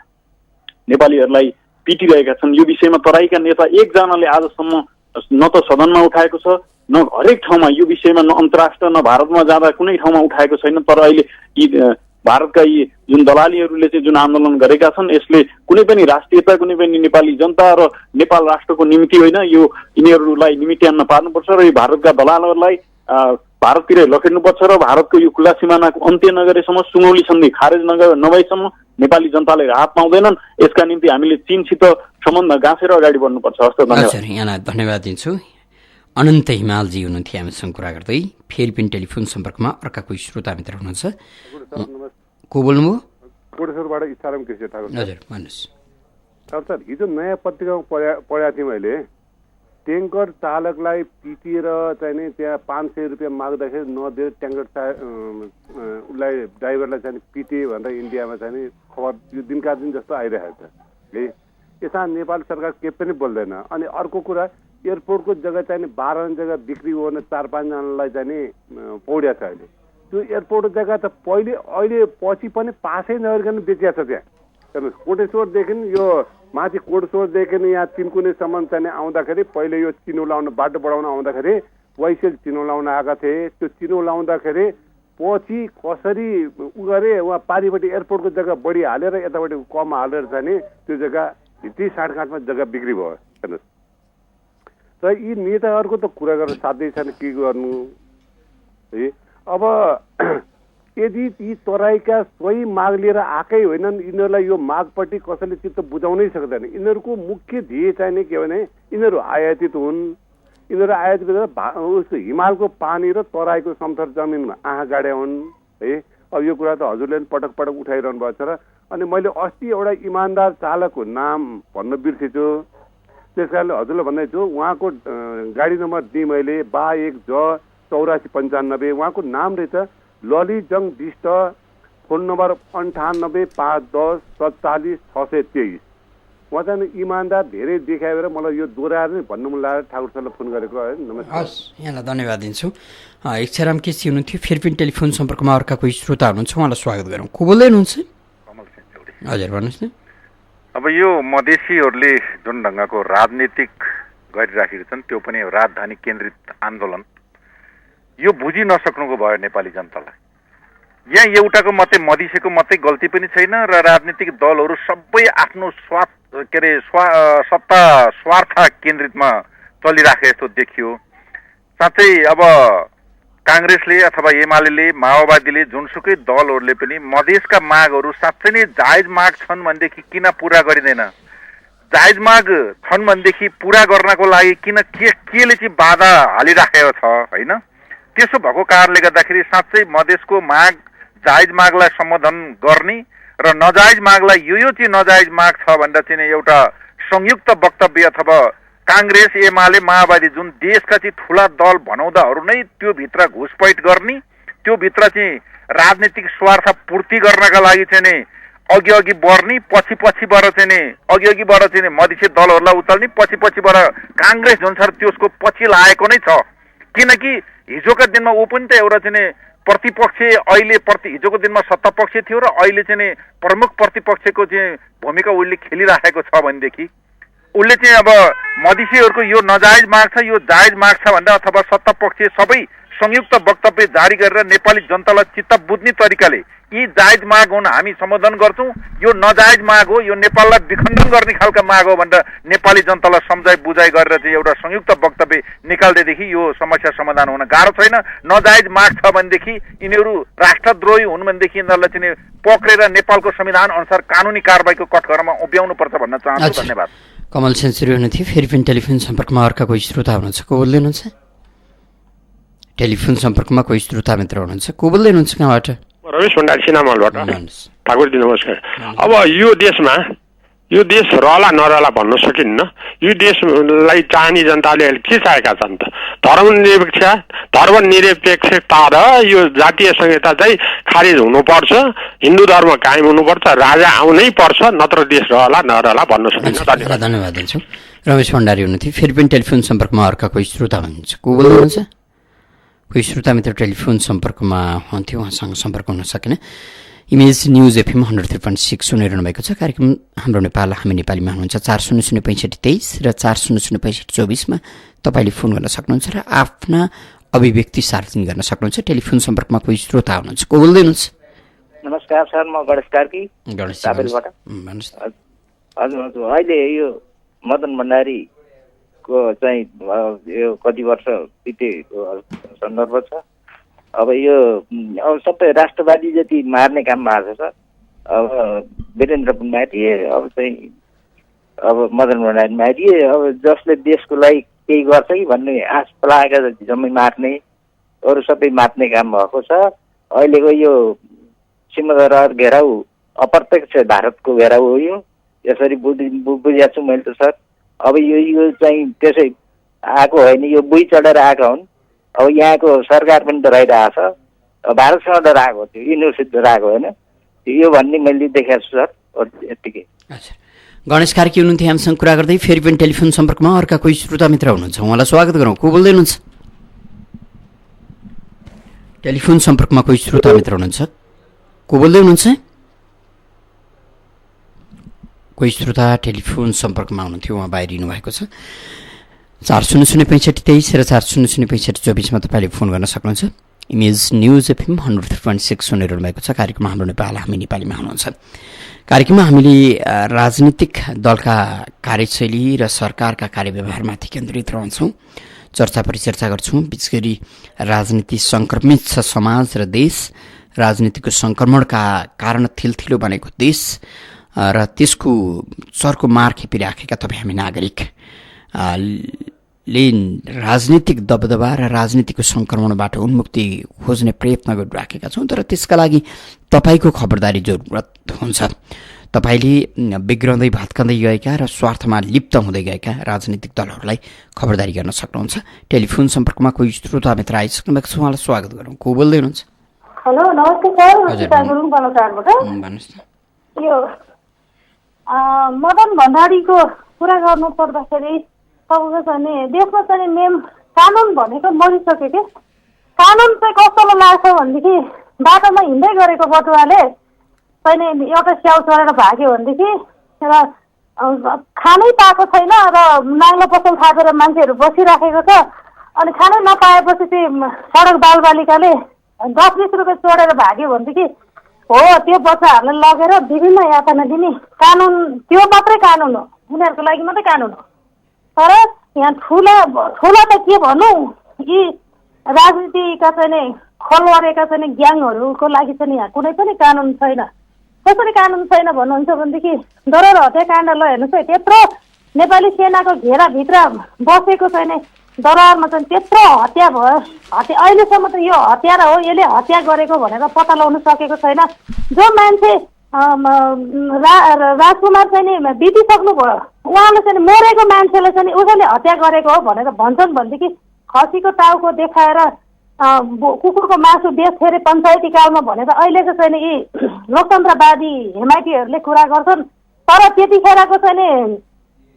नेपालीहरूलाई पिटिरहेका छन्। यो विषयमा तराईका नेता एकजनाले आजसम्म न त सदनमा उठाएको छ, न हरेक ठाउँमा यो विषयमा, न अन्तर्राष्ट्र न भारतमा जाँदा कुनै ठाउँमा उठाएको छैन। तर अहिले यी भारतका यी जुन दलालीहरूले चाहिँ जुन आन्दोलन गरेका छन् यसले कुनै पनि राष्ट्रियता, कुनै पनि नेपाली जनता र नेपाल राष्ट्रको निम्ति होइन, यो यिनीहरूलाई निमित्यान्न पार्नुपर्छ र यो भारतका दलालहरूलाई भारततिर लखेड्नुपर्छ र भारतको यो खुल्ला सिमानाको अन्त्य नगरेसम्म, सुनौली सन्धि खारेज नभएसम्म नेपाली जनताले राहत पाउँदैनन्। यसका निम्ति हामीले चीनसित सम्बन्ध गाँसेर अगाडि बढ्नुपर्छ। हस् त, धन्यवाद। यहाँलाई धन्यवाद दिन्छु। अनन्त हिमालजी हुनुहुन्थ्यो हामीसँग कुरा गर्दै। फेरि पनि टेलिफोन सम्पर्कमा अर्का कोही श्रोता मित्र हुनुहुन्छ। को बोल्नुभयो? कोटेश्वरबाट इच्छाराम कृष्ण ठाकुर। हजुर, भन्नुहोस्। सर, हिजो नयाँ पत्रिकामा पढाएको थिएँ मैले, ट्याङ्कर चालकलाई पिटिएर चाहिँ नि त्यहाँ 500 रुपियाँ माग्दाखेरि नदिएर ट्याङ्कर उसलाई ड्राइभरलाई चाहिँ पिटे भनेर इन्डियामा चाहिँ नि खबर यो दिनका दिन जस्तो आइरहेको छ। यसमा नेपाल सरकार के पनि बोल्दैन। अनि अर्को कुरा, एयरपोर्टको जग्गा चाहिँ नि 12 जग्गा बिक्री गर्ने 4-5 जनालाई चाहिँ नि पौड्या छ। अहिले त्यो एयरपोर्टको जग्गा त अहिले पछि पनि पासै नगरिकन बेचिया छ त्यहाँ। हेर्नुहोस्, कोटेश्वरदेखि यो माथि कोटेश्वरदेखि यहाँ चिन्कुनेसम्म चाहिँ आउँदाखेरि पहिले यो चिनो लाउन बाटो बढाउन आउँदाखेरि वैसेल चिनो लाउन आएका थिए। त्यो चिनो लाउँदाखेरि पछि कसरी उ गरे, उहाँ पारिपट्टि एयरपोर्टको जग्गा बढी हालेर यतापट्टि कम हालेर चाहिँ नि त्यो जग्गा 30-60 जग्गा बिक्री भयो। हेर्नुहोस्, र यी नेताहरूको त कुरा गरेर साध्यै छैन, के गर्नु है। अब यदि यी तराईका सोही माग लिएर आएकै होइनन्, यिनीहरूलाई यो मागपट्टि कसैले चित्त बुझाउनै सक्दैन। यिनीहरूको मुख्य ध्येय चाहिने के भने यिनीहरू आयातित हुन्। यिनीहरू आयातित गरेर उसको हिमालको पानी र तराईको समथर जमिनमा आँखा गाड्या हुन् है। अब यो कुरा त हजुरले पनि पटक पटक उठाइरहनु भएको छ र अनि मैले अस्ति एउटा इमान्दार चालकको नाम भन्न बिर्सेछु, त्यस कारणले हजुरलाई भन्दैछु, उहाँको गाडी नम्बर दिएँ मैले 82J8495। उहाँको नाम रहेछ ललिजङ विष्ट, फोन नम्बर 9851040623। उहाँ चाहिँ इमान्दार धेरै देखाएर मलाई यो दोहोऱ्याएर नै भन्नु मन लागेर ठाकुर सरलाई फोन गरेको है। नमस्कार। हस्, यहाँलाई धन्यवाद दिन्छु। इच्छाराम केसी हुनुहुन्थ्यो। फेरि पनि टेलिफोन सम्पर्कमा अर्का कोही श्रोता हुनुहुन्छ, उहाँलाई स्वागत गरौँ। को बोल्दै हुनुहुन्छ? हजुर, भन्नुहोस् न। अब यो मधेसीहरूले जुन ढङ्गको राजनीतिक गरिराखेका छन्, त्यो पनि राजधानी केन्द्रित आन्दोलन, यो बुझि नसक्नुको भयो नेपाली जनतालाई। यहाँ एउटाको मात्रै मधेसीको मात्रै गल्ती पनि छैन र राजनीतिक दलहरू सबै आफ्नो सत्ता स्वार्थ केन्द्रितमा चलिराखे जस्तो देखियो। साथै अब काङ्ग्रेसले अथवा एमाले, माओवादीले, जुनसुकै दलहरूले पनि मधेसका मागहरू साँच्चै नै जायज माग छन् भनेदेखि किन पुरा गरिँदैन? जायज माग छन् भनेदेखि पुरा गर्नको लागि किन केले चाहिँ बाधा हालिराखेको छ होइन? त्यसो भएको कारणले गर्दाखेरि साँच्चै मधेसको माग, जायज मागलाई सम्बोधन गर्ने र नजायज मागलाई यो चाहिँ नजायज माग छ भनेर चाहिँ एउटा संयुक्त वक्तव्य अथवा काङ्ग्रेस, एमाले, माओवादी जुन देशका चाहिँ ठुला दल भनाउँदाहरू नै त्यो भित्र घुसपैठ गर्ने, त्यो भित्र चाहिँ राजनीतिक स्वार्थ पूर्ति गर्नका लागि चाहिँ नि अघि बढ्ने, पछिबाट चाहिँ नि अघिबाट चाहिँ नि मधेसी दलहरूलाई उचाल्ने, पछिबाट काङ्ग्रेस जुन छ त्यसको पछि लागेको नै छ। किनकि हिजोका दिनमा ऊ पनि त एउटा चाहिँ नि प्रतिपक्ष, अहिले हिजोको दिनमा सत्तापक्ष थियो र अहिले चाहिँ नि प्रमुख प्रतिपक्षको चाहिँ भूमिका उसले खेलिराखेको छ भनेदेखि उसले चाहिँ अब मधेसीहरूको यो नजायज माग छ, यो जायज माग छ भन्दा अथवा सत्तापक्ष सबै संयुक्त वक्तव्य जारी गरेर नेपाली जनतालाई चित्त बुझ्ने तरिकाले यी जायज माग हुन्, हामी सम्बोधन गर्छौँ, यो नजायज माग हो, यो नेपाललाई विखण्डन गर्ने खालका माग हो भनेर नेपाली जनतालाई सम्झाइ बुझाइ गरेर चाहिँ एउटा संयुक्त वक्तव्य निकाल्दैदेखि यो समस्या समाधान हुन गाह्रो छैन। नजायज माग छ भनेदेखि यिनीहरू राष्ट्रद्रोही हुन् भनेदेखि यिनीहरूलाई चाहिँ पक्रेर नेपालको संविधान अनुसार कानुनी कारबाहीको कठघरामा उभ्याउनु पर्छ भन्न चाहन्छु। धन्यवाद। कमल सेन्सुरी हुनुहुन्थ्यो। फेरि पनि टेलिफोन सम्पर्कमा अर्का कोही श्रोता हुनुहुन्छ, को बोल्दै हुनुहुन्छ? टेलिफोन सम्पर्कमा कोही श्रोता मित्र हुनुहुन्छ, को बोल्दै हुनुहुन्छ? कहाँबाट? रमेश भण्डारी सिनामलबाट। ठाकुरजी नमस्कार। अब यो देशमा यो देश रहला नरहला भन्न सकिन्न। यो देशलाई चाहने जनताले अहिले के चाहेका छन् त? धर्मनिरपेक्षता र यो जातीय संहिता चाहिँ खारिज हुनुपर्छ, हिन्दू धर्म कायम हुनुपर्छ, राजा आउनै पर्छ, नत्र देश रहला नरहला भन्न सकिन्न। धन्यवाद दिन्छु। रमेश भण्डारी हुनुहुन्थ्यो। फेरि पनि टेलिफोन सम्पर्कमा अर्का कोही श्रोता हुनुहुन्छ। को बोल्नुहुन्छ? कोही श्रोता मित्र टेलिफोन सम्पर्कमा हुन्थ्यो, उहाँसँग सम्पर्क हुन सकेन। इमेज न्युज एफएम 103.6 सुनिरहनु भएको छ। कार्यक्रम हाम्रो नेपाल हामी नेपालीमा हुनुहुन्छ। 4006523 र 4006524मा तपाईँले फोन गर्न सक्नुहुन्छ र आफ्ना अभिव्यक्ति सार्वजनिक गर्न सक्नुहुन्छ। टेलिफोन सम्पर्कमा कोही श्रोता हुनुहुन्छ। को बोल्दै हुनुहुन्छ? नमस्कार सर, म गणेश कार्की गणेश तापेलबाट। भन्नुहोस्। हजुर हजुर, अहिले यो मदन भण्डारीको चाहिँ यो कति वर्ष बितेको सन्दर्भ छ। अब यो सबै राष्ट्रवादी जति मार्ने काम भएको छ। अब वीरेन्द्र पनि मारिए, अब चाहिँ अब मदन भण्डारी मारिए। अब जसले देशको लागि केही गर्छ कि भन्ने आश लागेका जति जम्मै मार्ने, अरू सबै मार्ने काम भएको छ। अहिलेको यो सिंहदरबार घेराउ अप्रत्यक्ष भारतको घेराउ हो। यो यसरी बुझेको छु मैले त सर। अब यो चाहिँ त्यसै आएको होइन, यो बुई चढेर आएका हुन्। अब यहाँको सरकार पनि डराइरहेको छ। भारतसँग डराएको थियो, युनिभर्सिटी डराएको होइन। यो भन्ने मैले देखेको छु सर। यत्तिकै। गणेश कार्की हुनुहुन्थ्यो हामीसँग कुरा गर्दै। फेरि पनि टेलिफोन सम्पर्कमा अर्का कोही श्रोता मित्र हुनुहुन्छ, उहाँलाई स्वागत गरौँ। को बोल्दै हुनुहुन्छ? टेलिफोन सम्पर्कमा कोही श्रोता मित्र हुनुहुन्छ। को बोल्दै हुनुहुन्छ? कोही श्रोता टेलिफोन सम्पर्कमा हुनुहुन्थ्यो, उहाँ बाहिरिनु भएको छ। 4006523 र 4006524मा तपाईँले फोन गर्न सक्नुहुन्छ। इमेज न्युज एफएम 103.6 सुनिरहनु भएको छ। कार्यक्रम हाम्रो नेपाल हामी नेपालीमा हुनुहुन्छ। कार्यक्रममा हामीले राजनीतिक दलका कार्यशैली र सरकारका कार्यव्यवहारमाथि केन्द्रित रहन्छौँ, चर्चा परिचर्चा गर्छौँ। विशेष गरी राजनीति सङ्क्रमित छ समाज र देश, राजनीतिको सङ्क्रमणका कारण थिलथिलो बनेको देश र त्यसको चर्को मार खेपिराखेका तपाईँ हामी नागरिक ले राजनीतिक दबदबा र राजनीतिको सङ्क्रमणबाट उन्मुक्ति खोज्ने प्रयत्न गरिराखेका छौँ। तर त्यसका लागि तपाईँको खबरदारी जरुरत हुन्छ। तपाईँले बिग्रँदै भत्कँदै गएका र स्वार्थमा लिप्त हुँदै गएका राजनीतिक दलहरूलाई खबरदारी गर्न सक्नुहुन्छ। टेलिफोन सम्पर्कमा कोही श्रोता मित्र आइसक्नु भएको छ, उहाँलाई स्वागत गरौँ। को बोल्दै हुनुहुन्छ? हेलो, नमस्ते सर। भन्नुहोस् न। यो मदन भण्डारीको कुरा गर्नु पर्दाखेरि तपाईँको चाहिँ देशमा चाहिँ मेन कानुन भनेको मरिसक्यो कि। कानुन चाहिँ कस्तो लाग्छ भनेदेखि बाटोमा हिँड्दै गरेको बटुवाले चाहिँ एउटा स्याउ चढेर भाग्यो भनेदेखि र खानै पाएको छैन र नाङ्लो पसल थापेर मान्छेहरू बसिराखेको छ। अनि खानै नपाएपछि चाहिँ सडक बालबालिकाले 10-20 रुपियाँ चढेर भाग्यो भनेदेखि हो त्यो बच्चाहरूलाई लगेर विभिन्न यातना दिने कानुन, त्यो मात्रै कानुन हो, उनीहरूको लागि मात्रै कानुन हो। तर यहाँ ठुला त के भनौँ, यी राजनीतिका चाहिँ खोलवरेका चाहिँ ग्याङहरूको लागि चाहिँ यहाँ कुनै पनि कानुन छैन। कसरी कानुन छैन भन्नुहुन्छ भनेदेखि दरोहर हत्याकाण्ड ल हेर्नुहोस् है, त्यत्रो नेपाली सेनाको घेराभित्र बसेको चाहिँ दरबारमा चाहिँ त्यत्रो हत्या भयो। अहिलेसम्म त यो हत्यारा हो, यसले हत्या गरेको भनेर पत्ता लगाउन सकेको छैन। जो मान्छे राजकुमार चाहिँ बितिसक्नुभयो, उहाँले चाहिँ मरेको मान्छेलाई चाहिँ उसैले हत्या गरेको हो भनेर भन्छन् भनेदेखि खसीको टाउको देखाएर कुकुरको मासु बेच्थे अरे पञ्चायती कालमा भनेर अहिलेको चाहिँ यी लोकतन्त्रवादी हेमाइटीहरूले कुरा गर्छन्। तर त्यतिखेरको चाहिँ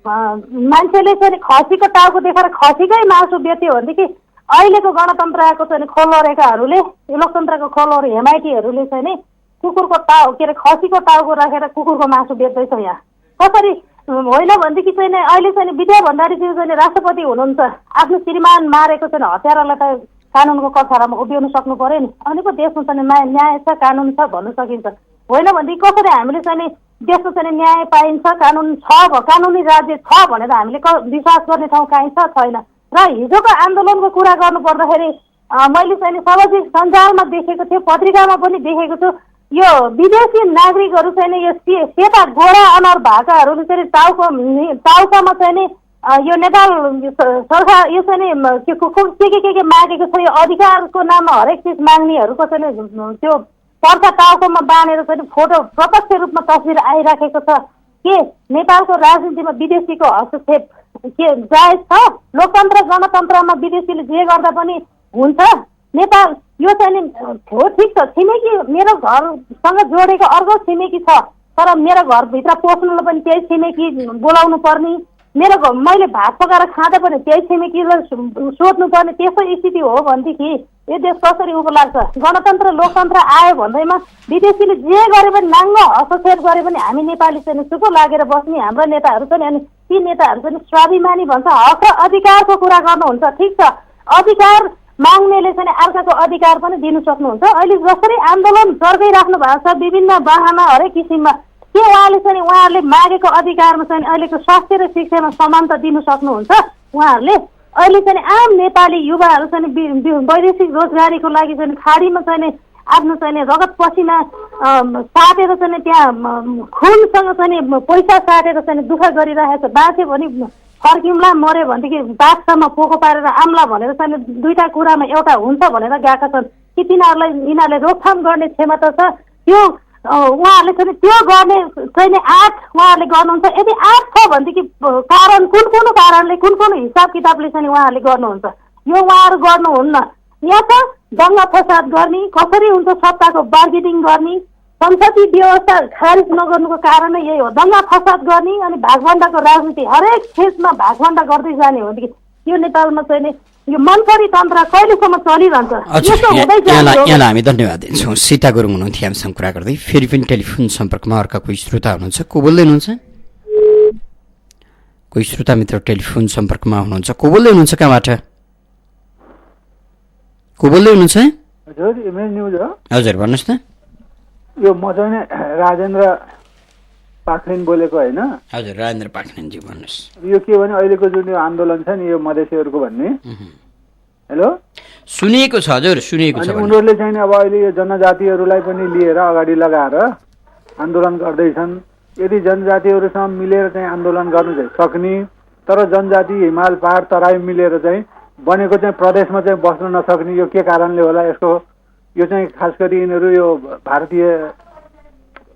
मान्छेले चाहिँ खसीको टाउको देखाएर खसीकै मासु बेच्यो भनेदेखि अहिलेको गणतन्त्रको चाहिँ खोलवरेकाहरूले, लोकतन्त्रको खोलवरे हेमाइटीहरूले चाहिँ नि कुकुरको के अरे खसीको टाउको राखेर कुकुरको मासु बेच्दैछ। यहाँ कसरी होइन भनेदेखि चाहिँ अहिले चाहिँ विद्या भण्डारीज्यू चाहिँ राष्ट्रपति हुनुहुन्छ, आफ्नो श्रीमान मारेको चाहिँ हत्यारालाई त कानुनको कछाडामा उभिउन सक्नु पर्यो नि। अनि पो देशमा चाहिँ न्याय छ, कानुन छ भन्नु सकिन्छ। होइन भनेदेखि कसरी हामीले चाहिँ देशमा चाहिँ न्याय पाइन्छ, कानुन छ, कानुनी राज्य छ भनेर हामीले विश्वास गर्ने ठाउँ काहीँ छ छैन। र हिजोको आन्दोलनको कुरा गर्नु पर्दाखेरि मैले चाहिँ सामाजिक सञ्जालमा देखेको थिएँ, पत्रिकामा पनि देखेको छु, यो विदेशी नागरिकहरू चाहिँ यो सेता गोरा अनुहार भएकाहरूले चाहिँ टाउकामा चाहिँ नि यो नेपाल सरकार यो चाहिँ के मागेको छ, यो अधिकारको नाममा हरेक चिज माग्नेहरूको चाहिँ त्यो पर्चा टाउकोमा बाँधेर चाहिँ फोटो प्रत्यक्ष रूपमा तस्बिर आइराखेको छ। के नेपालको राजनीतिमा विदेशीको हस्तक्षेप के जायज छ? लोकतन्त्र गणतन्त्रमा विदेशीले जे गर्दा पनि हुन्छ? नेपाल यो चाहिँ हो ठिक छ, छिमेकी मेरो घरसँग जोडेको अर्को छिमेकी छ, तर मेरो घरभित्र पस्नुलाई पनि त्यही छिमेकी बोलाउनु पर्ने, मेरो मैले भात पकाएर खाँदा पनि त्यही छिमेकीलाई सोध्नु पर्ने, त्यस्तो स्थिति हो भनेदेखि यो देश कसरी उको लाग्छ? गणतन्त्र लोकतन्त्र आयो भन्दैमा विदेशीले जे गरे पनि नाङ्गो हस्तक्षेप गरे पनि हामी नेपाली चाहिँ चुप लागेर बस्ने हाम्रा नेताहरू पनि, अनि ती नेताहरू पनि स्वाभिमानी भन्छ, हक र अधिकारको कुरा गर्नुहुन्छ। ठिक छ, अधिकार माग्नेले चाहिँ अर्काको अधिकार पनि दिनु सक्नुहुन्छ। अहिले जसरी आन्दोलन चर्काइराख्नु भएको छ विभिन्न बाहना हरेक किसिममा, के उहाँहरूले मागेको अधिकारमा चाहिँ अहिलेको स्वास्थ्य र शिक्षामा समानता दिनु सक्नुहुन्छ? उहाँहरूले अहिले चाहिँ आम नेपाली युवाहरू चाहिँ वैदेशिक रोजगारीको लागि चाहिँ खाडीमा चाहिँ आफ्नो चाहिँ रगत पसिना साटेर चाहिँ त्यहाँ खुनसँग चाहिँ पैसा साटेर चाहिँ दुःख गरिरहेको छ। बाँच्यो भने फर्किउँला, मऱ्यो भनेदेखि बाघसम्म पोको पारेर आम्ला भनेर चाहिँ दुईटा कुरामा एउटा हुन्छ भनेर गएका छन् कि यिनीहरूले रोकथाम गर्ने क्षमता छ? त्यो उहाँहरूले चाहिँ त्यो गर्ने चाहिँ आँट उहाँहरूले गर्नुहुन्छ। यदि आँट छ भनेदेखि कारण कुन कारणले कुन हिसाब किताबले चाहिँ उहाँहरूले गर्नुहुन्छ? यो उहाँहरू गर्नुहुन्न। यहाँ त दङ्गा फसाद गर्ने, कसरी हुन्छ सत्ताको बार्गेनिङ गर्ने, संसदीय व्यवस्था खारिज नगर्नुको कारण नै यही हो, दङ्गा फसाद गर्ने अनि भागभण्डाको राजनीति हरेक क्षेत्रमा भागभण्डा गर्दै जाने हो भनेदेखि यो नेपालमा चाहिँ यो मनपरी तन्त्र कहिलेसम्म चलिरहन्छ? यहाँलाई हामी धन्यवाद दिन्छौँ। सीता गुरुङ हुनुहुन्थ्यो हामीसँग कुरा गर्दै। फेरि पनि टेलिफोन सम्पर्कमा अर्का कोही श्रोता हुनुहुन्छ, को बोल्दै हुनुहुन्छ? कोही श्रोता मित्र टेलिफोन सम्पर्कमा हुनुहुन्छ, को बोल्दै हुनुहुन्छ? कहाँबाट को बोल्दै हुनुहुन्छ? हजुर भन्नुहोस् न। यो म चाहिँ राजेन्द्र पाखरिन बोलेको होइन? हजुर राजेन्द्र पाखरिनजी भन्नुहोस्। यो के भने अहिलेको जुन यो आन्दोलन छ नि यो मधेसीहरूको भन्ने, हेलो सुनिएको छ? हजुर सुनिएको छ। उनीहरूले चाहिँ अब अहिले यो जनजातिहरूलाई पनि लिएर अगाडि लगाएर आन्दोलन गर्दैछन्। यदि जनजातिहरूसँग मिलेर चाहिँ आन्दोलन गर्नु चाहिँ सक्ने, तर जनजाति हिमाल पहाड तराई मिलेर चाहिँ बनेको चाहिँ प्रदेशमा चाहिँ बस्न नसक्ने, यो के कारणले होला? यसको यो चाहिँ खास गरी यिनीहरू यो भारतीय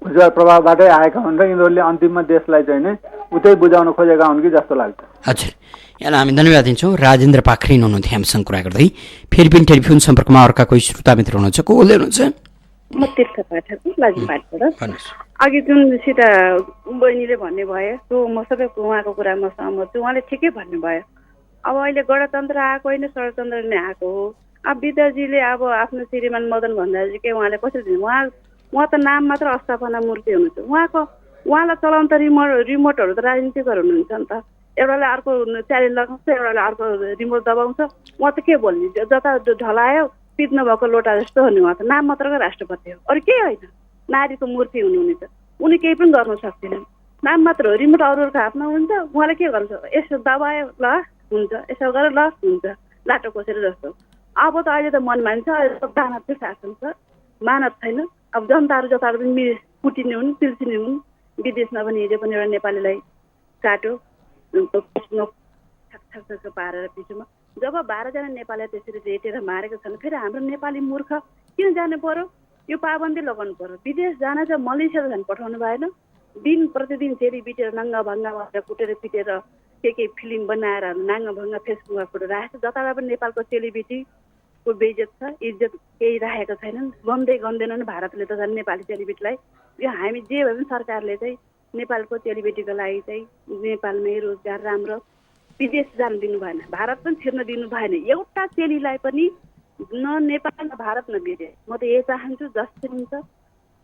उज्जवल प्रभावबाटै आएका हुन् र यिनीहरूले अन्तिममा देशलाई चाहिँ नै उतै बुझाउन खोजेका हुन् कि जस्तो लाग्छ। हजुर यहाँलाई हामी धन्यवाद दिन्छौँ। राजेन्द्र पाखरिन हुनुहुन्थ्यो हामीसँग कुरा गर्दै। फेरि पनि टेलिफोन सम्पर्कमा अर्का कोही श्रोता मित्र हुनुहुन्छ, को बोल्दै हुनुहुन्छ? म तीर्थ पाठक लाजिमपाटबाट। अघि जुन सीता बहिनीले भन्ने भयो त्यो म सबै उहाँको कुरामा सहमत छु। उहाँले ठिकै भन्नुभयो। अब अहिले गणतन्त्र आएको होइन, षड्यन्त्र नै आएको हो। अब विद्याजीले अब आफ्नो श्रीमान मदन भण्डारी के उहाँले कसरी दिनु? उहाँ त नाम मात्र अस्थापना मूर्ति हुनुहुन्छ। उहाँलाई चलाउनु त रिमोटहरू त राजनीतिकहरू हुनुहुन्छ नि त। एउटाले अर्को च्यालेन्ज लगाउँछ, एउटाले अर्को रिमोट दबाउँछ। उहाँ त के बोल्ने? जता ढलायो पित्नु भएको लोटा जस्तो हो नि। उहाँ त नाम मात्रको राष्ट्रपति हो, अरू केही होइन। नारीको मूर्ति हुनुहुनेछ, उनी केही पनि गर्न सक्दैनन्। नाम मात्र हो, रिमोट अरूहरूको हातमा हुन्छ। उहाँले के गर्छ? यसो दबायो ल हुन्छ, यसो गरेर ल हुन्छ, लाटो कोसेर जस्तो। अब त अहिले त मन मान्छ, अहिले त दानव चाहिँ शासन छ, मानव छैन। अब जनताहरू जताहरू पनि कुटिने हुन्, पिल्सिने हुन्। विदेशमा पनि हिजो पनि एउटा नेपालीलाई काट्यो पारेर पिछुमा। जब 12जना नेपालीलाई त्यसरी रेटेर मारेको छन्, फेरि हाम्रो नेपाली मूर्ख किन जानु पर्यो? यो पाबन्दी लगाउनु पर्यो। विदेश जान चाहिँ मलेसिया झन् पठाउनु भएन। दिन प्रतिदिन चेली बिटेर नाङ्गा भङ्गा भएर कुटेर पिटेर के फिल्म बनाएर नाङ्गा भङ्गा फेसबुकमा फोटो राखेको छ। जताबाट पनि नेपालको चेलीबेटीको बेइज्जत छ, इज्जत केही राखेको छैनन्। गन्दैनन् भारतले त झन् नेपाली चेलीबेटीलाई। यो हामी जे भए पनि सरकारले चाहिँ नेपालको चेलीबेटीको लागि चाहिँ नेपालमै रोजगार राम्रो, विदेश जान दिनु भएन, भारत पनि छिर्न दिनु भएन। एउटा चेलीलाई पनि न नेपाल न भारत न विदेश। म त यही चाहन्छु जसरी हुन्छ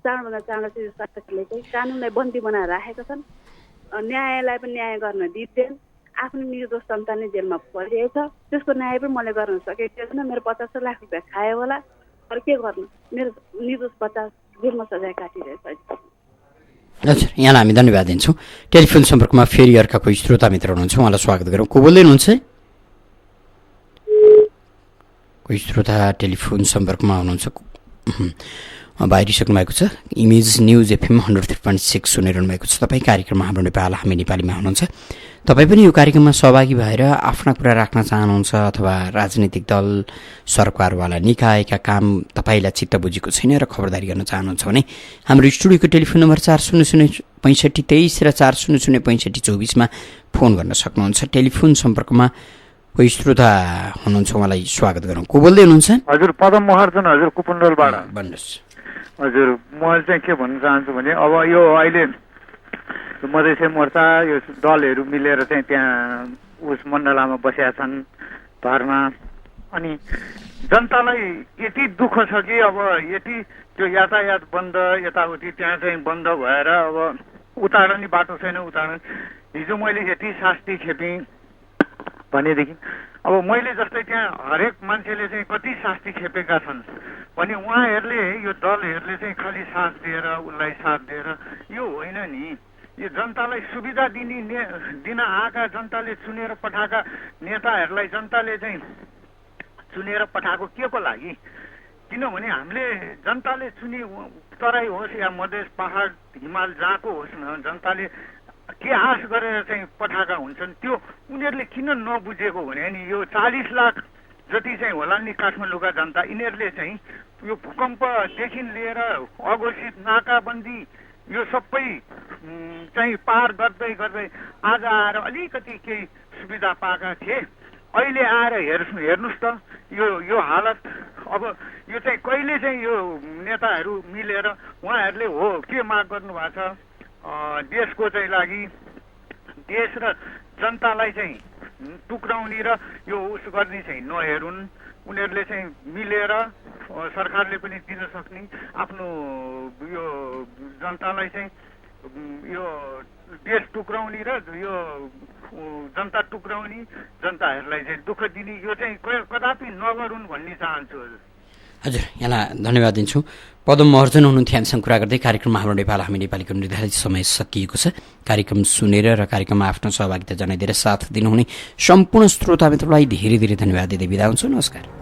चाँडोभन्दा चाँडो चाहिँ सरकारले चाहिँ कानुनलाई बन्दी बनाएर राखेका छन्। न्यायलाई पनि न्याय गर्न दिँदैन। आफ्नो निर्दोष सन्तान नै जेलमा परिरहेछ, त्यसको न्याय पनि मैले गर्न सकेको थिएन। मेरो 50 लाख रुपियाँ खायो होला, तर के गर्नु? मेरो निर्दोष बच्चा जेलमा सजाय काटिरहेछ। हजुर यहाँलाई हामी धन्यवाद दिन्छौँ। टेलिफोन सम्पर्कमा फेरि अर्का कोही श्रोता मित्र हुनुहुन्छ, उहाँलाई स्वागत गरौँ। को बोल्दै हुनुहुन्छ? कोही श्रोता टेलिफोन सम्पर्कमा हुनुहुन्छ, बाहिरिसक्नु भएको छ। इमेज न्युज एफएम 103.6 सुनिरहनु भएको छ। तपाईँ कार्यक्रममा हाम्रो नेपाल हामी नेपालीमा हुनुहुन्छ। तपाईँ पनि यो कार्यक्रममा सहभागी भएर आफ्ना कुरा राख्न चाहनुहुन्छ अथवा राजनीतिक दल सरकारवाला निकायका काम तपाईँलाई चित्त बुझेको छैन र खबरदारी गर्न चाहनुहुन्छ भने हाम्रो स्टुडियोको टेलिफोन नम्बर 4006523 र 4006524 फोन गर्न सक्नुहुन्छ। टेलिफोन सम्पर्कमा कोही श्रोता हुनुहुन्छ, उहाँलाई स्वागत गरौँ। को बोल्दै हुनुहुन्छ? हजुर, पदम महर्जन हजुर, कुपुण्डलबाट। भन्नुहोस्। हजुर, म चाहिँ के भन्न चाहन्छु भने अब यो अहिले मधेसी मोर्चा यो दलहरू मिलेर चाहिँ त्यहाँ उस मण्डलामा बसेका छन् भरमा। अनि जनतालाई यति दुःख छ कि अब यति त्यो यातायात बन्द, यताउति त्यहाँ चाहिँ बन्द भएर अब उतार्ने बाटो छैन। हिजो मैले यति शास्ति खेपेँ भनेदेखि अब मैले जस्तै त्यहाँ हरेक मान्छेले चाहिँ कति शास्ति खेपेका छन् भने उहाँहरूले यो दलहरूले चाहिँ खालि साथ दिएर उसलाई साथ दिएर यो होइन नि। यो जनतालाई सुविधा दिन आएका, जनताले चुनेर पठाएका नेताहरूलाई जनताले चाहिँ चुनेर पठाएको के को लागि? किनभने हामीले जनताले चुनी तराई होस् या मधेस पहाड हिमाल जहाँको होस् न, जनताले के आश गरेर चाहिँ पठाएका हुन्छन्। त्यो उनीहरूले किन नबुझेको भने नि यो 40 लाख जति चाहिँ होला नि काठमाडौँका जनता, यिनीहरूले चाहिँ यो भूकम्पदेखि लिएर अघोषित नाकाबन्दी यो सबै चाहिँ पार गर्दै गर्दै आज आएर अलिकति केही सुविधा पाएका थिए। अहिले आएर हेर्नुहोस् त यो हालत। अब यो चाहिँ कहिले चाहिँ यो नेताहरू मिलेर उहाँहरूले हो के माग गर्नुभएको छ देशको चाहिँ लागि, देश र जनतालाई चाहिँ टुक्राउने र यो उस गर्ने चाहिँ नहेरुन्। उनीहरूले चाहिँ मिलेर सरकारले पनि दिन सक्ने आफ्नो यो जनतालाई चाहिँ यो देश टुक्राउने र यो जनता टुक्राउने, जनताहरूलाई चाहिँ दुःख दिने यो चाहिँ कदापि नगरून् भन्ने चाहन्छु। हजुर, यहाँलाई धन्यवाद दिन्छु। पदम महर्जन हुनुहुन्थ्यो हामीसँग कुरा गर्दै। कार्यक्रममा हाम्रो नेपाल हामी नेपालीको निर्धारित समय सकिएको छ। कार्यक्रम सुनेर र कार्यक्रममा आफ्नो सहभागिता जनाइदिएर साथ दिनुहुने सम्पूर्ण श्रोता मित्रलाई धेरै धेरै धन्यवाद दिँदै बिदा हुन्छु। नमस्कार।